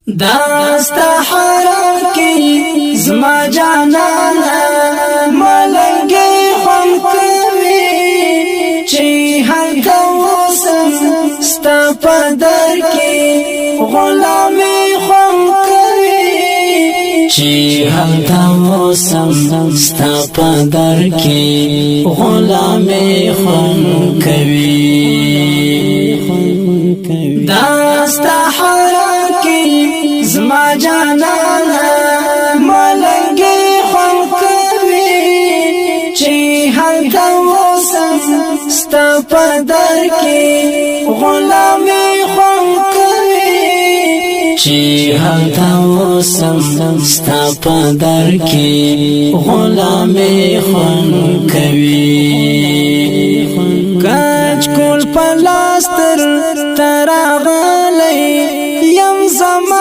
داستا حرام کی زما جانانا ملنگی خون کوي چی هر کوسم ستا پدر کی غلامی خون کوي چی هر کوسم ستا پدر کی غلامی خون کوي داستا حرام کی زما جانانا ملنگی خون کوي چی هر کوسم ستا پدر کی غلامی خون کوي چی هر کوسم ستا پدر کی غلامی خون کوي کاج کول پلاستر تراغ